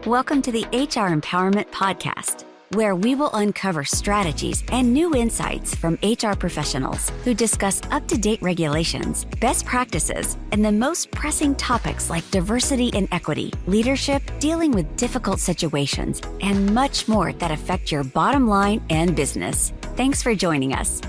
Welcome to the HR Empowerment Podcast, where we will uncover strategies and new insights from HR professionals who discuss up-to-date regulations, best practices, and the most pressing topics like diversity and equity, leadership, dealing with difficult situations, and much more that affect your bottom line and business. Thanks for joining us.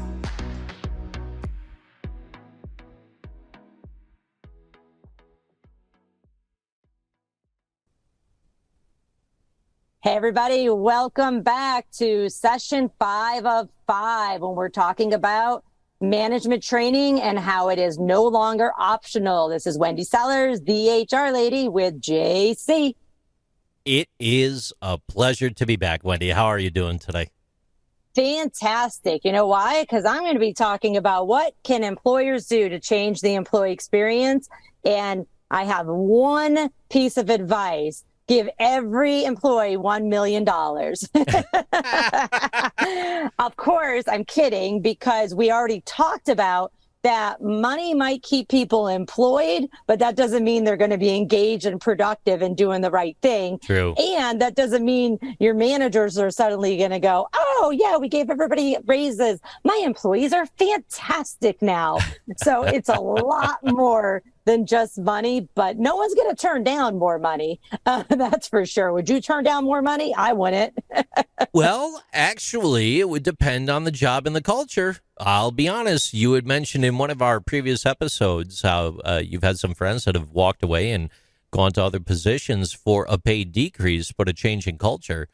Hey, everybody. Welcome back to session 5 of 5 when we're talking about management training and how it is no longer optional. This is Wendy Sellers, the HR lady with JC. It is a pleasure to be back, Wendy. How are you doing today? Fantastic. You know why? Because I'm going to be talking about what can employers do to change the employee experience. And I have one piece of advice. Give every employee $1 million. Of course, I'm kidding, because we already talked about that money might keep people employed, but that doesn't mean they're going to be engaged and productive and doing the right thing. True. And that doesn't mean your managers are suddenly going to go, oh, yeah, we gave everybody raises. My employees are fantastic now. So it's a lot more than just money, but no one's going to turn down more money. That's for sure. Would you turn down more money? I wouldn't. Well, actually, it would depend on the job and the culture. I'll be honest. You had mentioned in one of our previous episodes how you've had some friends that have walked away and gone to other positions for a pay decrease, but a change in culture.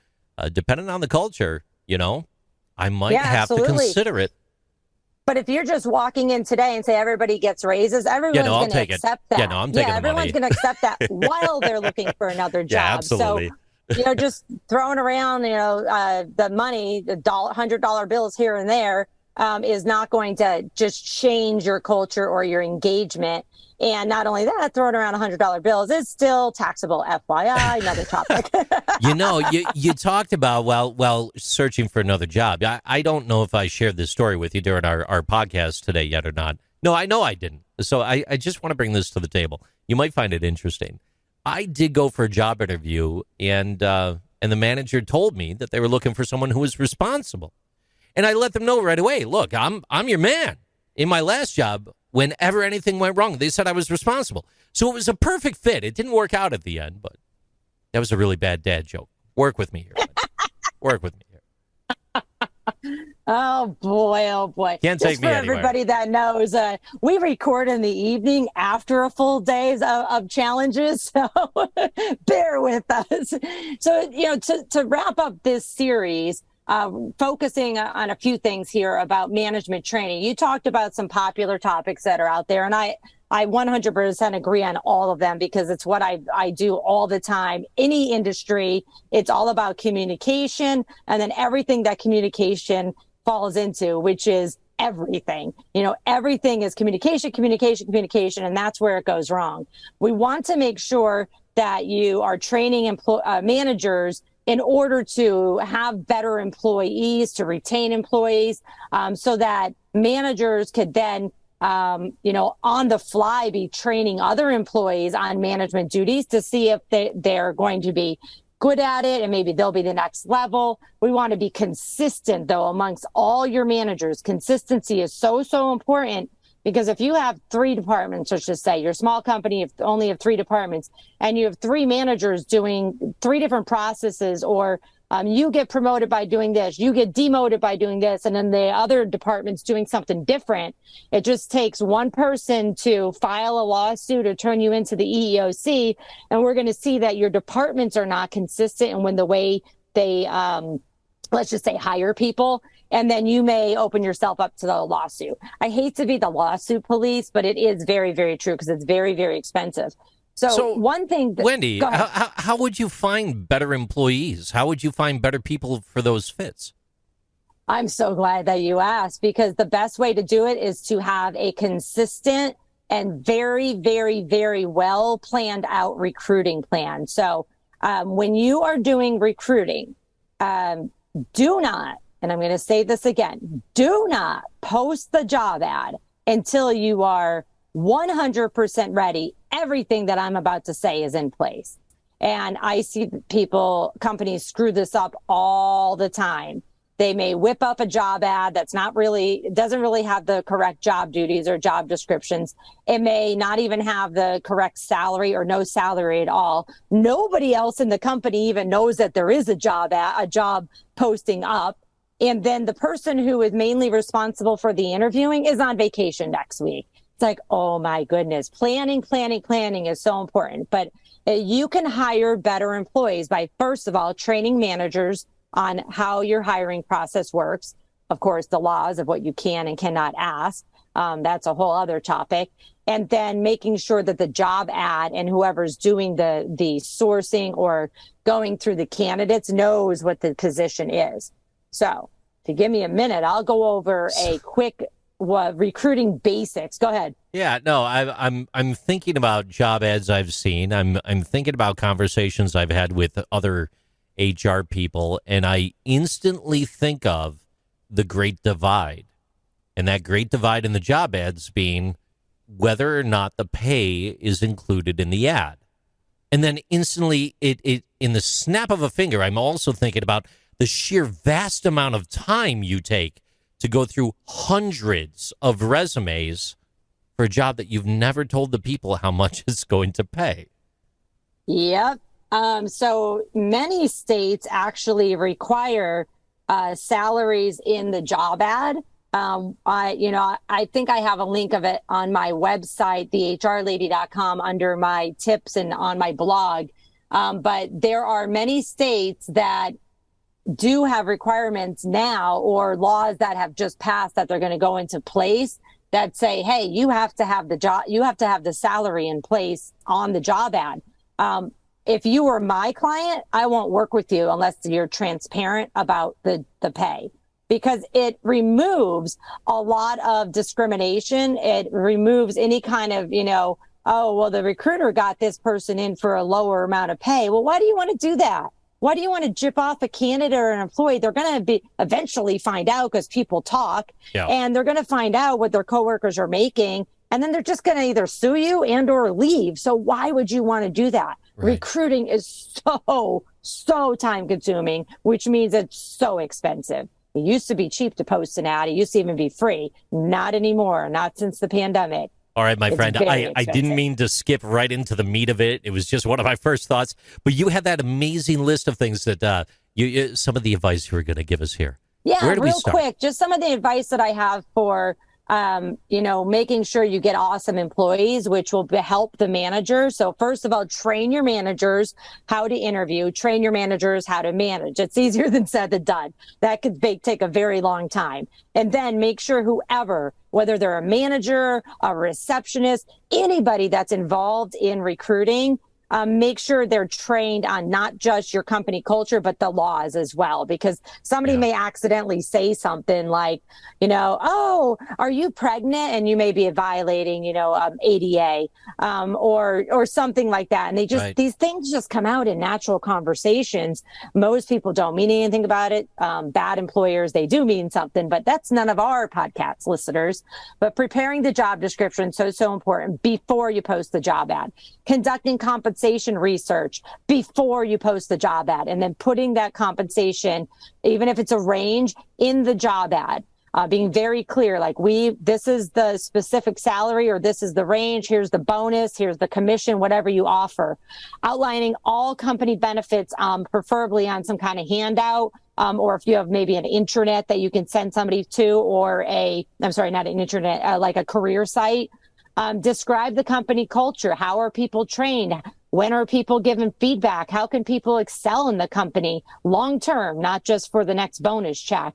Depending on the culture, I might have to consider it. But if you're just walking in today and say everybody gets raises, everyone's going to accept that. I'm taking everyone's going to accept that while they're looking for another job. Yeah, absolutely. So, just throwing around, the money, the $100 bills here and there is not going to just change your culture or your engagement. And not only that, throwing around $100 bills is still taxable. FYI, another topic. You talked about, well, searching for another job. I don't know if I shared this story with you during our podcast today yet or not. No, I know I didn't. So I just want to bring this to the table. You might find it interesting. I did go for a job interview, and the manager told me that they were looking for someone who was responsible. And I let them know right away, look, I'm your man. In my last job, whenever anything went wrong, they said I was responsible. So it was a perfect fit. It didn't work out at the end, but that was a really bad dad joke. Work with me here. Work with me here. Oh, boy. Can't take me anywhere. For everybody that knows, we record in the evening after a full day of challenges, so bear with us. So, to wrap up this series, focusing on a few things here about management training. You talked about some popular topics that are out there, and I 100% agree on all of them because it's what I do all the time. Any industry, it's all about communication, and then everything that communication falls into, which is everything. Everything is communication, and that's where it goes wrong. We want to make sure that you are training managers in order to have better employees, to retain employees, so that managers could then, on the fly be training other employees on management duties to see if they're going to be good at it and maybe they'll be the next level. We want to be consistent, though, amongst all your managers. Consistency is so, so important. Because if you have 3 departments, let's just say you're a small company, you only have 3 departments, and you have 3 managers doing 3 different processes, or you get promoted by doing this, you get demoted by doing this, and then the other department's doing something different. It just takes one person to file a lawsuit or turn you into the EEOC, and we're going to see that your departments are not consistent in when the way they, let's just say, hire people. And then you may open yourself up to the lawsuit. I hate to be the lawsuit police, but it is very, very true because it's very, very expensive. So one thing... Wendy, how would you find better employees? How would you find better people for those fits? I'm so glad that you asked, because the best way to do it is to have a consistent and very, very, very well planned out recruiting plan. So when you are doing recruiting, do not, and I'm going to say this again, do not post the job ad until you are 100% ready. Everything that I'm about to say is in place. And I see companies screw this up all the time. They may whip up a job ad that's doesn't really have the correct job duties or job descriptions. It may not even have the correct salary or no salary at all. Nobody else in the company even knows that there is a job posting up. And then the person who is mainly responsible for the interviewing is on vacation next week. It's like, oh my goodness, planning is so important. But you can hire better employees by, first of all, training managers on how your hiring process works. Of course, the laws of what you can and cannot ask. That's a whole other topic. And then making sure that the job ad and whoever's doing the sourcing or going through the candidates knows what the position is. So if you give me a minute, I'll go over a quick recruiting basics. Go ahead. Yeah, no, I'm thinking about job ads I've seen. I'm thinking about conversations I've had with other HR people, and I instantly think of the Great Divide. And that Great Divide in the job ads being whether or not the pay is included in the ad. And then instantly, it in the snap of a finger, I'm also thinking about the sheer vast amount of time you take to go through hundreds of resumes for a job that you've never told the people how much it's going to pay. Yep. So many states actually require salaries in the job ad. I think I have a link of it on my website, thehrlady.com, under my tips and on my blog. But there are many states that do have requirements now, or laws that have just passed that they're going to go into place that say, hey, you have to have the salary in place on the job ad. If you were my client, I won't work with you unless you're transparent about the pay, because it removes a lot of discrimination. It removes any kind of, oh, well, the recruiter got this person in for a lower amount of pay. Well, why do you want to do that? Why do you want to jip off a candidate or an employee? They're going to eventually find out, because people talk, and they're going to find out what their coworkers are making. And then they're just going to either sue you and or leave. So why would you want to do that? Right. Recruiting is so time consuming, which means it's so expensive. It used to be cheap to post an ad. It used to even be free. Not anymore. Not since the pandemic. All right, my friend, I didn't mean to skip right into the meat of it. It was just one of my first thoughts. But you had that amazing list of things that some of the advice you were going to give us here. Yeah, real quick, just some of the advice that I have for making sure you get awesome employees, which will help the manager. So first of all, train your managers how to interview, train your managers how to manage. It's easier than said than done. That could take a very long time. And then make sure whether they're a manager, a receptionist, anybody that's involved in recruiting, make sure they're trained on not just your company culture, but the laws as well, because somebody may accidentally say something like, oh, are you pregnant? And you may be violating, ADA, or something like that. And these things just come out in natural conversations. Most people don't mean anything about it. Bad employers, they do mean something, but that's none of our podcast listeners. But preparing the job description, so important before you post the job ad. Conducting compensation research before you post the job ad, and then putting that compensation, even if it's a range, in the job ad. Being very clear, like this is the specific salary, or this is the range, here's the bonus, here's the commission, whatever you offer. Outlining all company benefits, preferably on some kind of handout, or if you have maybe an intranet that you can send somebody to, or not an intranet, like a career site. Describe the company culture. How are people trained? When are people given feedback? How can people excel in the company long term, not just for the next bonus check?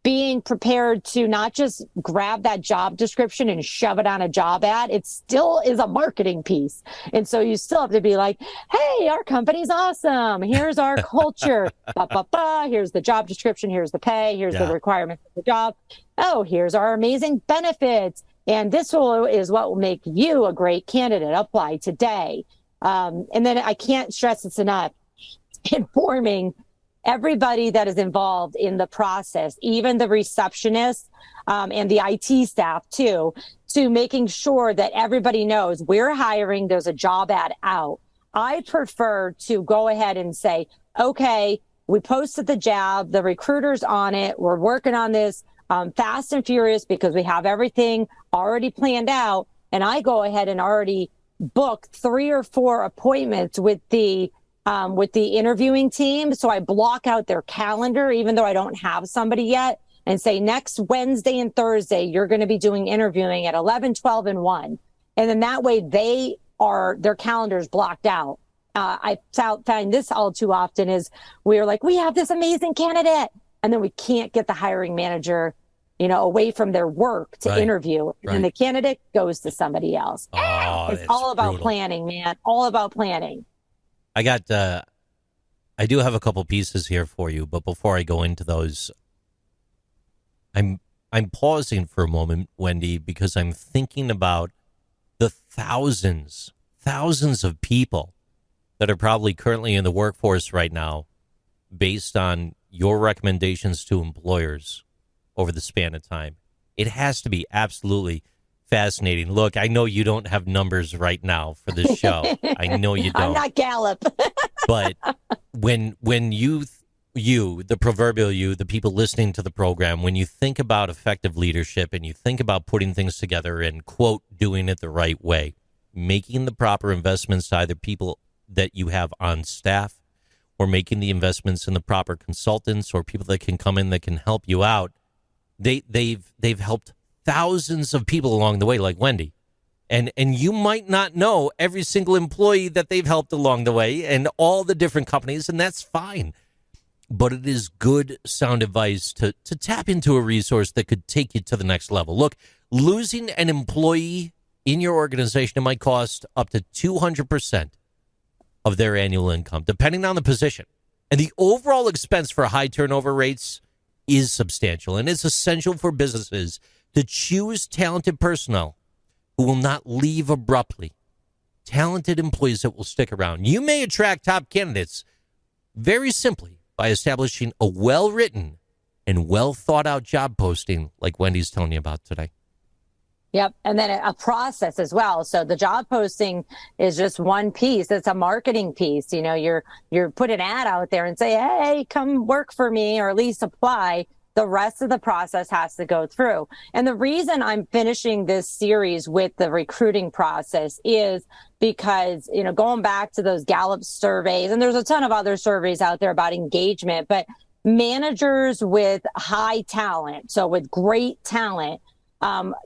Being prepared to not just grab that job description and shove it on a job ad. It still is a marketing piece. And so you still have to be like, hey, our company's awesome. Here's our culture. Here's the job description. Here's the pay. Here's the requirements of the job. Oh, here's our amazing benefits. And this is what will make you a great candidate. Apply today. And then I can't stress this enough, informing everybody that is involved in the process, even the receptionists and the IT staff too, to making sure that everybody knows we're hiring. There's a job ad out. I prefer to go ahead and say, okay, we posted the job, the recruiter's on it, we're working on this fast and furious because we have everything already planned out. And I go ahead and already book 3 or 4 appointments with the interviewing team. So I block out their calendar, even though I don't have somebody yet, and say next Wednesday and Thursday, you're going to be doing interviewing at 11, 12, and 1. And then that way their calendars blocked out. I find this all too often is we're like, we have this amazing candidate. And then we can't get the hiring manager, away from their work to interview. Right. And the candidate goes to somebody else. It's all about brutal. planning, man. All about planning. I do have a couple pieces here for you, but before I go into those, I'm pausing for a moment, Wendy, because I'm thinking about the thousands of people that are probably currently in the workforce right now based on your recommendations to employers over the span of time. It has to be absolutely fascinating. Look, I know you don't have numbers right now for this show. I know you don't. I'm not Gallup. But when you, the proverbial you, the people listening to the program, when you think about effective leadership and you think about putting things together and, quote, doing it the right way, making the proper investments to either people that you have on staff or making the investments in the proper consultants or people that can come in that can help you out, they've helped thousands of people along the way, like Wendy. And you might not know every single employee that they've helped along the way and all the different companies, and that's fine. But it is good sound advice to tap into a resource that could take you to the next level. Look, losing an employee in your organization, it might cost up to 200% of their annual income, depending on the position. And the overall expense for high turnover rates is substantial, and it's essential for businesses to choose talented personnel who will not leave abruptly, talented employees that will stick around. You may attract top candidates very simply by establishing a well-written and well-thought-out job posting like Wendy's telling you about today. Yep. And then a process as well. So the job posting is just one piece. It's a marketing piece. You're put an ad out there and say, hey, come work for me, or at least apply. The rest of the process has to go through. And the reason I'm finishing this series with the recruiting process is because, going back to those Gallup surveys, and there's a ton of other surveys out there about engagement, but managers with high talent, so with great talent,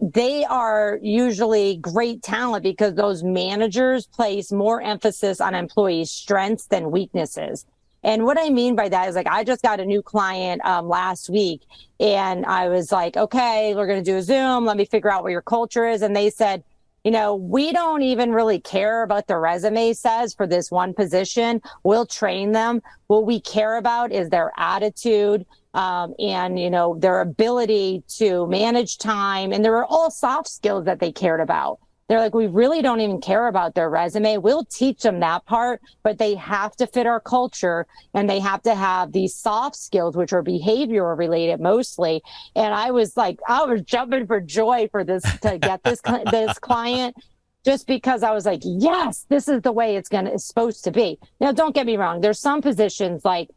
they are usually great talent because those managers place more emphasis on employees' strengths than weaknesses. And what I mean by that is, like, I just got a new client last week, and I was like, okay, we're going to do a Zoom. Let me figure out what your culture is. And they said, we don't even really care about the resume says for this one position. We'll train them. What we care about is their attitude, and, their ability to manage time. And there were all soft skills that they cared about. They're like, we really don't even care about their resume. We'll teach them that part, but they have to fit our culture, and they have to have these soft skills, which are behavioral related mostly. And I was jumping for joy for this, to get this client, just because I was like, yes, this is the way it's supposed to be. Now, don't get me wrong. There's some positions like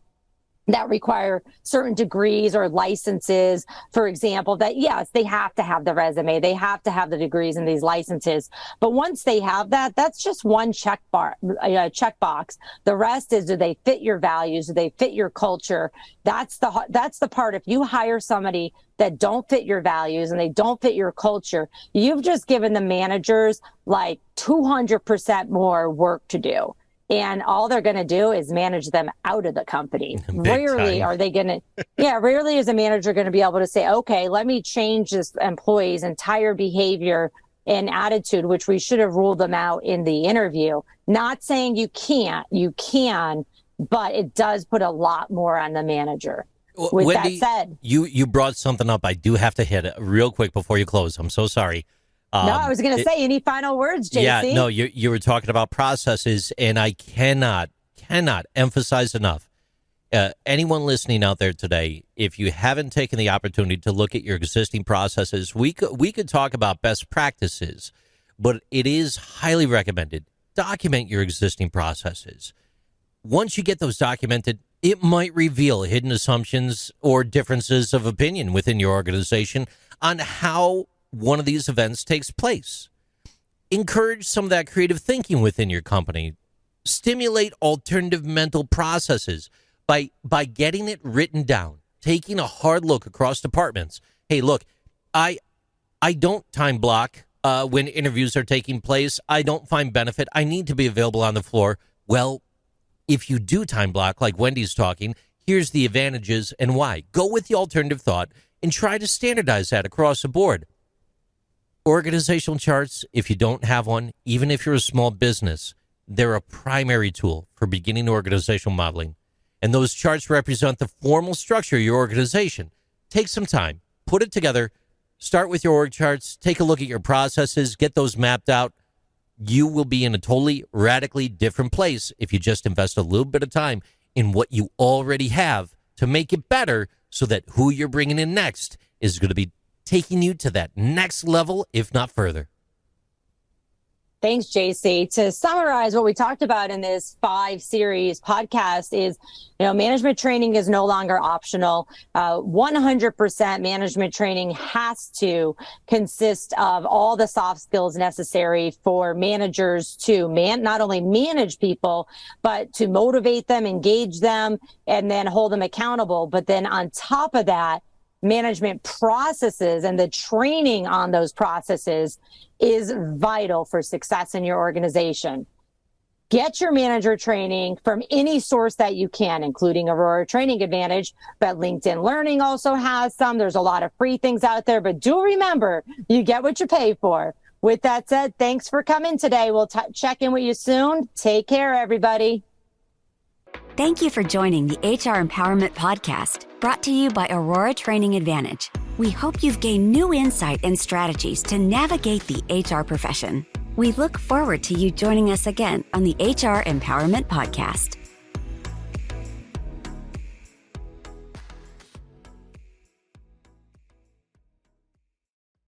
that require certain degrees or licenses, for example, that, yes, they have to have the resume. They have to have the degrees and these licenses. But once they have that, that's just one checkbox. The rest is, do they fit your values? Do they fit your culture? That's the part. If you hire somebody that don't fit your values and they don't fit your culture, you've just given the managers like 200% more work to do. And all they're going to do is manage them out of the company. Rarely are they going to, rarely is a manager going to be able to say, okay, let me change this employee's entire behavior and attitude, which we should have ruled them out in the interview. Not saying you can't, you can, but it does put a lot more on the manager. With Wendy, that said, you brought something up I do have to hit real quick before you close. I'm so sorry. No, I was going to say, any final words, JC? Yeah, no, you were talking about processes, and I cannot emphasize enough. Anyone listening out there today, if you haven't taken the opportunity to look at your existing processes, we could talk about best practices, but it is highly recommended document your existing processes. Once you get those documented, it might reveal hidden assumptions or differences of opinion within your organization on how one of these events takes place. Encourage some of that creative thinking within your company. Stimulate alternative mental processes by getting it written down, taking a hard look across departments. Hey, look, I don't time block when interviews are taking place. I don't find benefit. I need to be available on the floor. Well, if you do time block, like Wendy's talking, here's the advantages and why. Go with the alternative thought and try to standardize that across the board. Organizational charts, if you don't have one, even if you're a small business, they're a primary tool for beginning organizational modeling. And those charts represent the formal structure of your organization. Take some time, put it together, start with your org charts, take a look at your processes, get those mapped out. You will be in a totally radically different place if you just invest a little bit of time in what you already have to make it better so that who you're bringing in next is going to be taking you to that next level, if not further. Thanks, JC. To summarize what we talked about in this 5-series podcast is, management training is no longer optional. 100% management training has to consist of all the soft skills necessary for managers to not only manage people, but to motivate them, engage them, and then hold them accountable. But then on top of that, management processes and the training on those processes is vital for success in your organization. Get your manager training from any source that you can, including Aurora Training Advantage, but LinkedIn Learning also has some. There's a lot of free things out there, but do remember, you get what you pay for. With that said, thanks for coming today. We'll check in with you soon. Take care, everybody. Thank you for joining the HR Empowerment Podcast, brought to you by Aurora Training Advantage. We hope you've gained new insight and strategies to navigate the HR profession. We look forward to you joining us again on the HR Empowerment Podcast.